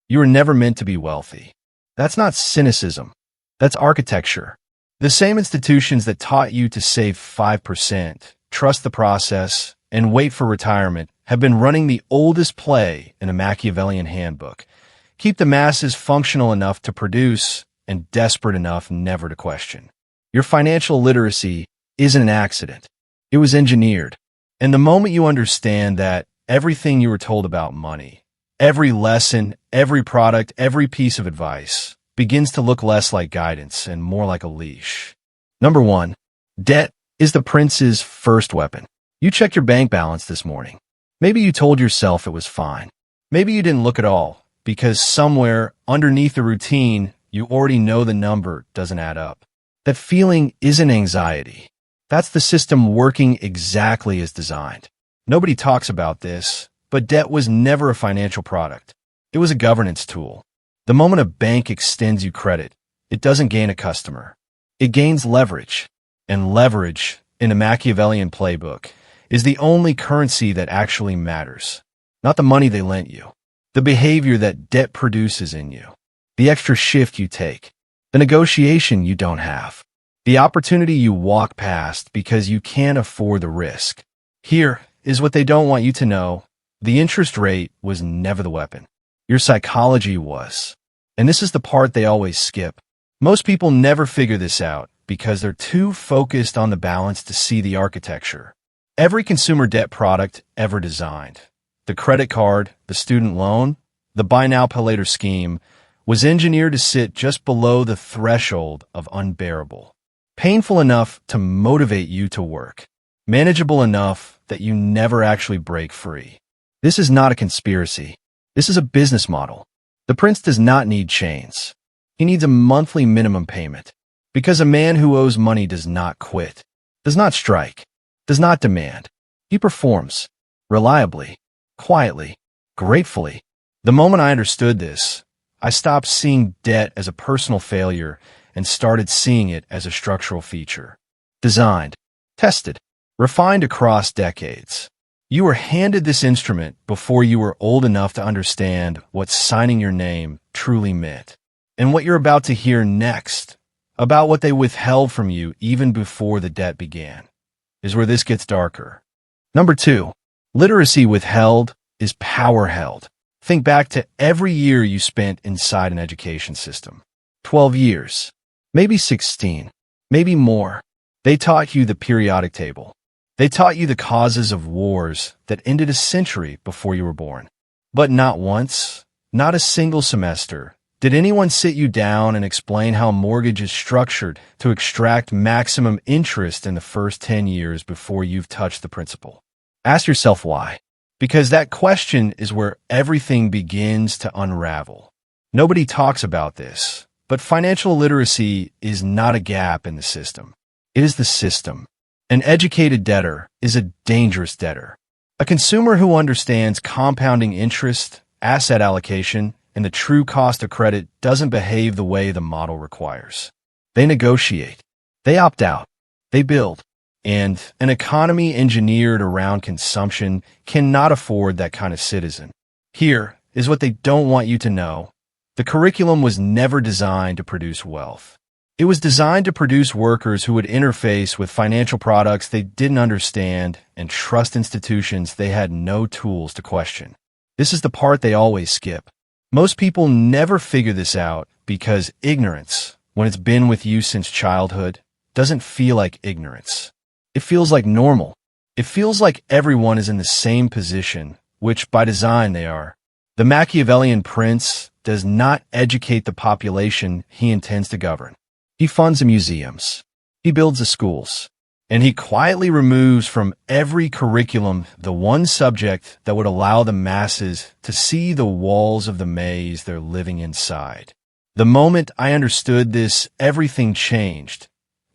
You were never meant to be wealthy. That's not cynicism. That's architecture. The same institutions that taught you to save 5%, trust the process, and wait for retirement have been running the oldest play in a Machiavellian handbook. Keep the masses functional enough to produce and desperate enough never to question. Your financial literacy isn't an accident. It was engineered. And the moment you understand that, everything you were told about money, every lesson, every product, every piece of advice, begins to look less like guidance and more like a leash. Number 1. Debt is the prince's first weapon. You checked your bank balance this morning. Maybe you told yourself it was fine. Maybe you didn't look at all, because somewhere underneath the routine, you already know the number doesn't add up. That feeling isn't anxiety. That's the system working exactly as designed. Nobody talks about this, but debt was never a financial product. It was a governance tool. The moment a bank extends you credit, it doesn't gain a customer. It gains leverage. And leverage, in a Machiavellian playbook, is the only currency that actually matters. Not the money they lent you. The behavior that debt produces in you. The extra shift you take. The negotiation you don't have. The opportunity you walk past because you can't afford the risk. Here is what they don't want you to know. The interest rate was never the weapon. Your psychology was. And this is the part they always skip. Most people never figure this out because they're too focused on the balance to see the architecture. Every consumer debt product ever designed, the credit card, the student loan, the buy now, pay later scheme, was engineered to sit just below the threshold of unbearable. Painful enough to motivate you to work. Manageable enough that you never actually break free. This is not a conspiracy. This is a business model. The prince does not need chains. He needs a monthly minimum payment. Because a man who owes money does not quit, does not strike, does not demand. He performs. Reliably. Quietly. Gratefully. The moment I understood this, I stopped seeing debt as a personal failure and started seeing it as a structural feature. Designed. Tested. Refined across decades. You were handed this instrument before you were old enough to understand what signing your name truly meant. And what you're about to hear next, about what they withheld from you even before the debt began, is where this gets darker. Number 2, literacy withheld is power held. Think back to every year you spent inside an education system. 12 years. Maybe 16. Maybe more. They taught you the periodic table. They taught you the causes of wars that ended a century before you were born. But not once, not a single semester, did anyone sit you down and explain how mortgage is structured to extract maximum interest in the first 10 years before you've touched the principal. Ask yourself why. Because that question is where everything begins to unravel. Nobody talks about this, but financial literacy is not a gap in the system. It is the system. An educated debtor is a dangerous debtor. A consumer who understands compounding interest, asset allocation, and the true cost of credit doesn't behave the way the model requires. They negotiate. They opt out. They build. And an economy engineered around consumption cannot afford that kind of citizen. Here is what they don't want you to know. The curriculum was never designed to produce wealth. It was designed to produce workers who would interface with financial products they didn't understand and trust institutions they had no tools to question. This is the part they always skip. Most people never figure this out because ignorance, when it's been with you since childhood, doesn't feel like ignorance. It feels like normal. It feels like everyone is in the same position, which by design they are. The Machiavellian prince does not educate the population he intends to govern. He funds the museums. He builds the schools. And he quietly removes from every curriculum the one subject that would allow the masses to see the walls of the maze they're living inside. The moment I understood this, everything changed.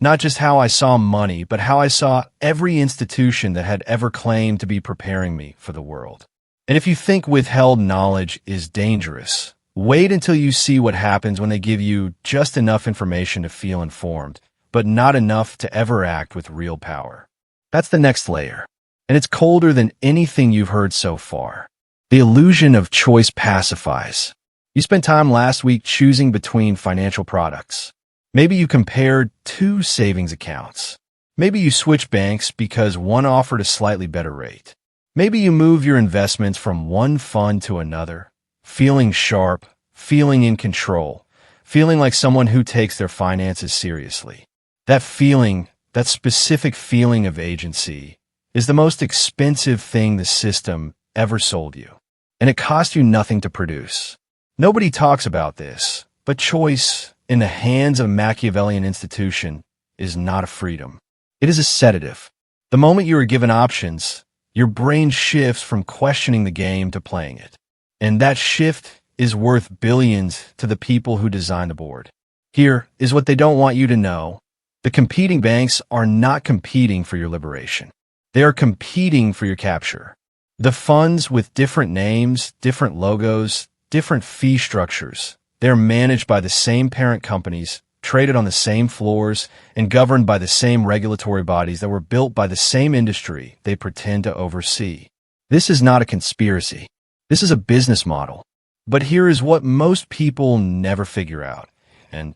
Not just how I saw money, but how I saw every institution that had ever claimed to be preparing me for the world. And if you think withheld knowledge is dangerous, wait until you see what happens when they give you just enough information to feel informed, but not enough to ever act with real power. That's the next layer, and it's colder than anything you've heard so far. The illusion of choice pacifies. You spent time last week choosing between financial products. Maybe you compared two savings accounts. Maybe you switched banks because one offered a slightly better rate. Maybe you move your investments from one fund to another, feeling sharp, feeling in control, feeling like someone who takes their finances seriously. That feeling, that specific feeling of agency, is the most expensive thing the system ever sold you. And it cost you nothing to produce. Nobody talks about this, but choice, in the hands of a Machiavellian institution, is not a freedom. It is a sedative. The moment you are given options, your brain shifts from questioning the game to playing it. And that shift is worth billions to the people who design the board. Here is what they don't want you to know. The competing banks are not competing for your liberation. They are competing for your capture. The funds with different names, different logos, different fee structures, they're managed by the same parent companies, traded on the same floors, and governed by the same regulatory bodies that were built by the same industry they pretend to oversee. This is not a conspiracy. This is a business model. But here is what most people never figure out. And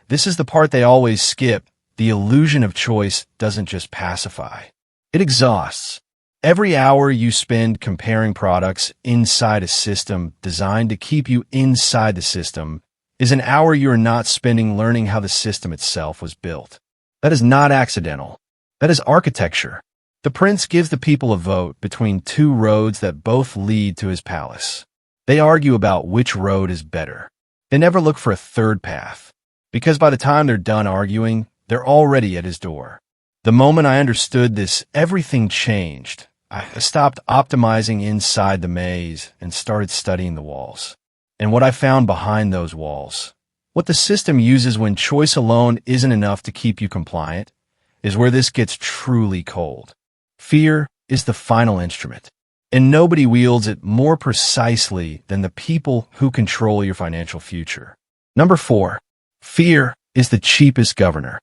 this is the part they always skip. The illusion of choice doesn't just pacify. It exhausts. Every hour you spend comparing products inside a system designed to keep you inside the system is an hour you are not spending learning how the system itself was built. That is not accidental. That is architecture. The prince gives the people a vote between two roads that both lead to his palace. They argue about which road is better. They never look for a third path, because by the time they're done arguing, they're already at his door. The moment I understood this, everything changed. I stopped optimizing inside the maze and started studying the walls. And what I found behind those walls, what the system uses when choice alone isn't enough to keep you compliant, is where this gets truly cold. Fear is the final instrument, and nobody wields it more precisely than the people who control your financial future. Number 4, fear is the cheapest governor.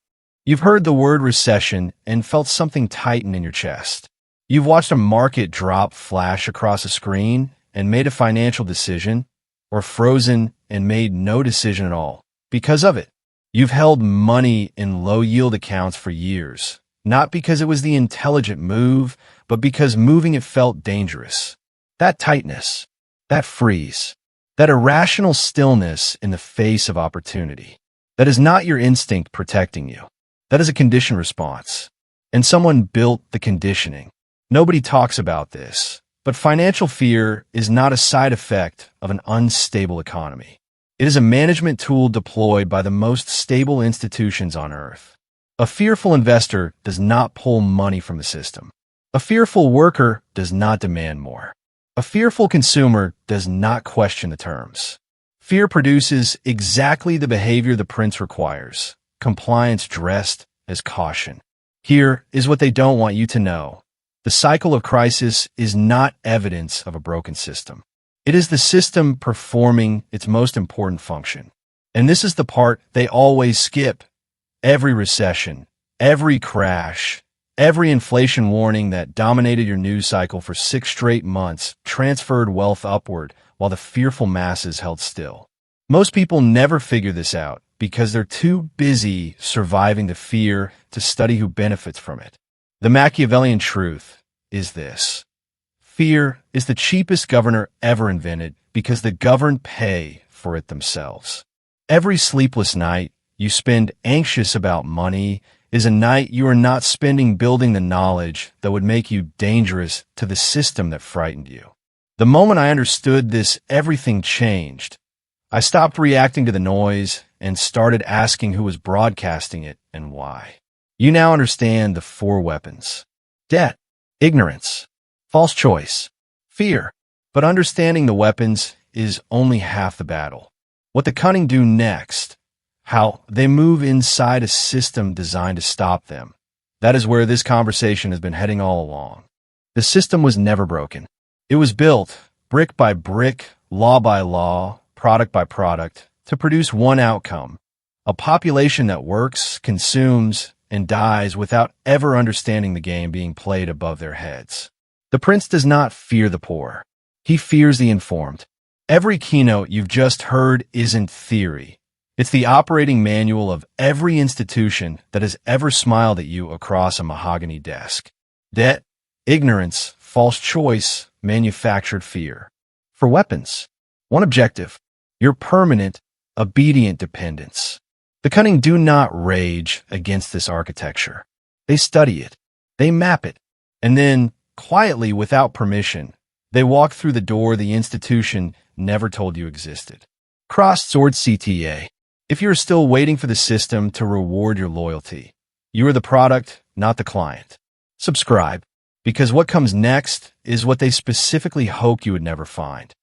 You've heard the word recession and felt something tighten in your chest. You've watched a market drop flash across a screen and made a financial decision, or frozen and made no decision at all because of it. You've held money in low-yield accounts for years, not because it was the intelligent move, but because moving it felt dangerous. That tightness, that freeze, that irrational stillness in the face of opportunity, that is not your instinct protecting you. That is a conditioned response. And someone built the conditioning. Nobody talks about this, but financial fear is not a side effect of an unstable economy. It is a management tool deployed by the most stable institutions on earth. A fearful investor does not pull money from the system. A fearful worker does not demand more. A fearful consumer does not question the terms. Fear produces exactly the behavior the prince requires. Compliance dressed as caution. Here is what they don't want you to know. The cycle of crisis is not evidence of a broken system. It is the system performing its most important function. And this is the part they always skip. Every recession, every crash, every inflation warning that dominated your news cycle for 6 straight months transferred wealth upward while the fearful masses held still. Most people never figure this out because they're too busy surviving the fear to study who benefits from it. The Machiavellian truth is this. Fear is the cheapest governor ever invented because the governed pay for it themselves. Every sleepless night you spend anxious about money is a night you are not spending building the knowledge that would make you dangerous to the system that frightened you. The moment I understood this, everything changed. I stopped reacting to the noise and started asking who was broadcasting it and why. You now understand the 4 weapons: debt, ignorance, false choice, fear. But understanding the weapons is only half the battle. What the cunning do next, how they move inside a system designed to stop them, that is where this conversation has been heading all along. The system was never broken. It was built, brick by brick, law by law, product by product, to produce one outcome: a population that works, consumes, and dies without ever understanding the game being played above their heads. The prince does not fear the poor. He fears the informed. Every keynote you've just heard isn't theory. It's the operating manual of every institution that has ever smiled at you across a mahogany desk. Debt, ignorance, false choice, manufactured fear. For weapons, one objective, your permanent, obedient dependence. The cunning do not rage against this architecture. They study it, they map it, and then, quietly without permission, they walk through the door the institution never told you existed. Crossed sword CTA. If you're still waiting for the system to reward your loyalty, you are the product, not the client. Subscribe, because what comes next is what they specifically hoped you would never find.